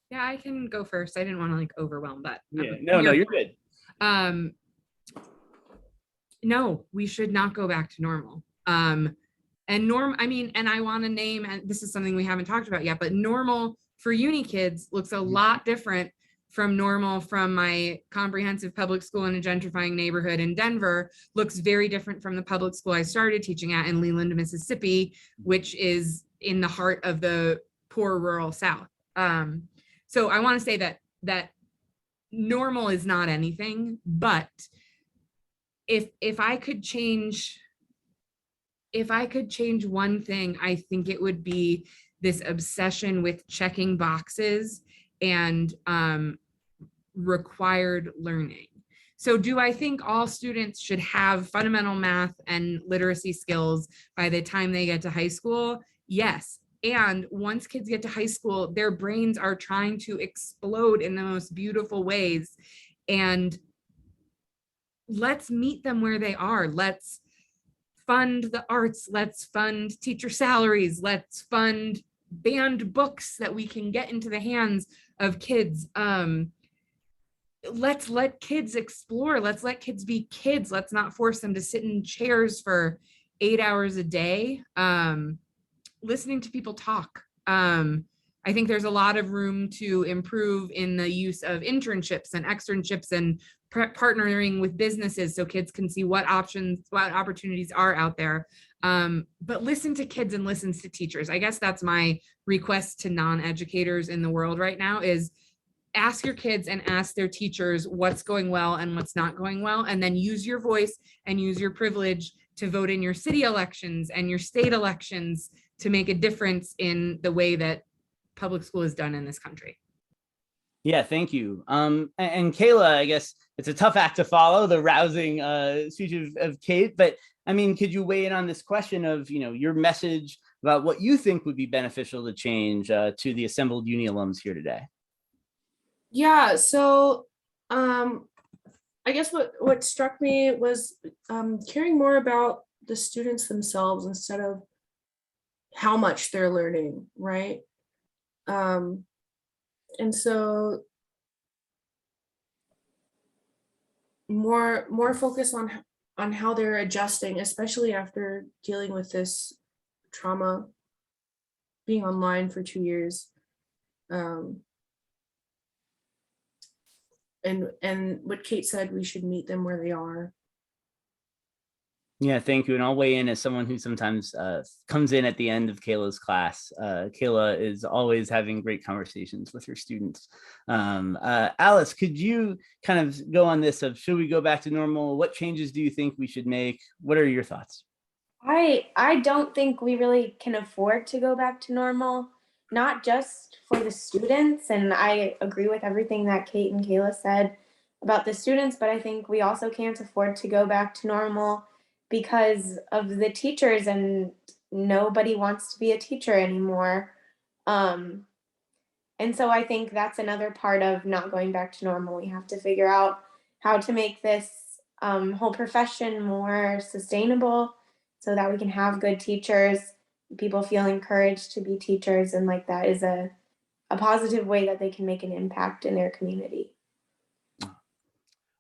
Yeah, I can go first. I didn't want to overwhelm, but yeah, no, you're good. No, we should not go back to normal. And I want to name, and this is something we haven't talked about yet, but normal for uni kids looks a lot different from normal from my comprehensive public school in a gentrifying neighborhood in Denver. Looks very different from the public school I started teaching at in Leland, Mississippi, which is in the heart of the poor rural South. So I want to say that normal is not anything, but if I could change one thing, I think it would be this obsession with checking boxes and required learning. So do I think all students should have fundamental math and literacy skills by the time they get to high school? Yes. And once kids get to high school, their brains are trying to explode in the most beautiful ways. And let's meet them where they are. Let's fund the arts. Let's fund teacher salaries. Let's fund banned books that we can get into the hands of kids. Let's let kids explore. Let's let kids be kids. Let's not force them to sit in chairs for 8 hours a day. Listening to people talk. I think there's a lot of room to improve in the use of internships and externships and partnering with businesses so kids can see what opportunities are out there. But listen to kids and listen to teachers. I guess that's my request to non-educators in the world right now is ask your kids and ask their teachers what's going well and what's not going well, and then use your voice and use your privilege to vote in your city elections and your state elections to make a difference in the way that public school is done in this country. Yeah, thank you. And Kayla, I guess it's a tough act to follow, the rousing speech of Kate, but I mean, could you weigh in on this question of, your message about what you think would be beneficial to change to the assembled uni alums here today? Yeah, so I guess what struck me was caring more about the students themselves instead of how much they're learning, right? And so more focus on how they're adjusting, especially after dealing with this trauma, being online for 2 years. And what Kate said, we should meet them where they are. Yeah, thank you. And I'll weigh in as someone who sometimes comes in at the end of Kayla's class. Kayla is always having great conversations with her students. Alice, could you kind of go on this of, should we go back to normal? What changes do you think we should make? What are your thoughts? I don't think we really can afford to go back to normal, not just for the students. And I agree with everything that Kate and Kayla said about the students, but I think we also can't afford to go back to normal because of the teachers, and nobody wants to be a teacher anymore. And so I think that's another part of not going back to normal. We have to figure out how to make this whole profession more sustainable so that we can have good teachers, people feel encouraged to be teachers, and like that is a positive way that they can make an impact in their community.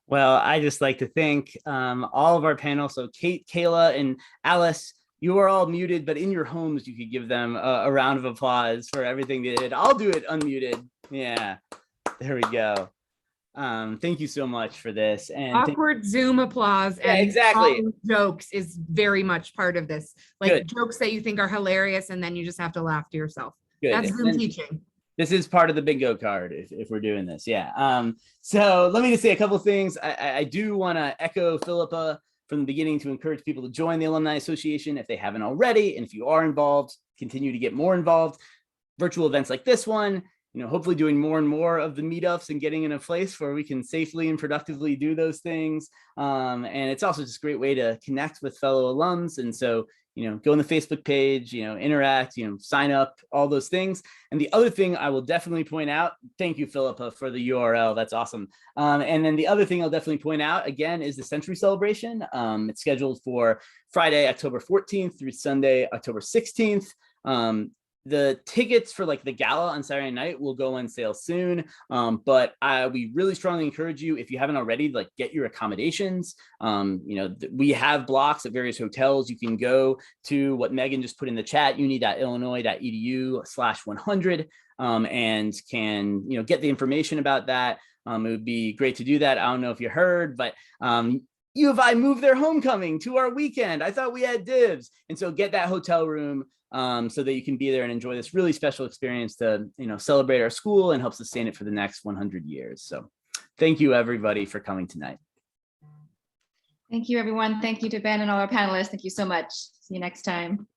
Well, I just like to thank all of our panel. So Kate, Kayla, and Alice, you are all muted, but in your homes, you could give them a round of applause for everything they did. I'll do it unmuted. Yeah, there we go. Thank you so much for this. And awkward Zoom applause and exactly. Jokes is very much part of this. Like Good. Jokes that you think are hilarious, and then you just have to laugh to yourself. Good. That's Zoom teaching. This is part of the bingo card if we're doing this. Yeah. So let me just say a couple of things. I do want to echo Philippa from the beginning to encourage people to join the Alumni Association if they haven't already. And if you are involved, continue to get more involved. Virtual events like this one, hopefully doing more and more of the meetups and getting in a place where we can safely and productively do those things. And it's also just a great way to connect with fellow alums. And so, go on the Facebook page, interact, sign up, all those things. And the other thing I will definitely point out, thank you, Philippa, for the URL. That's awesome. And then the other thing I'll definitely point out again is the Century Celebration. It's scheduled for Friday, October 14th through Sunday, October 16th. The tickets for like the gala on Saturday night will go on sale soon. But we really strongly encourage you, if you haven't already, like get your accommodations. We have blocks at various hotels. You can go to what Megan just put in the chat, uni.illinois.edu/100, and can, get the information about that. It would be great to do that. I don't know if you heard, but U of I moved their homecoming to our weekend. I thought we had dibs. And so get that hotel room so that you can be there and enjoy this really special experience to, celebrate our school and help sustain it for the next 100 years. So thank you, everybody, for coming tonight. Thank you, everyone. Thank you to Ben and all our panelists. Thank you so much. See you next time.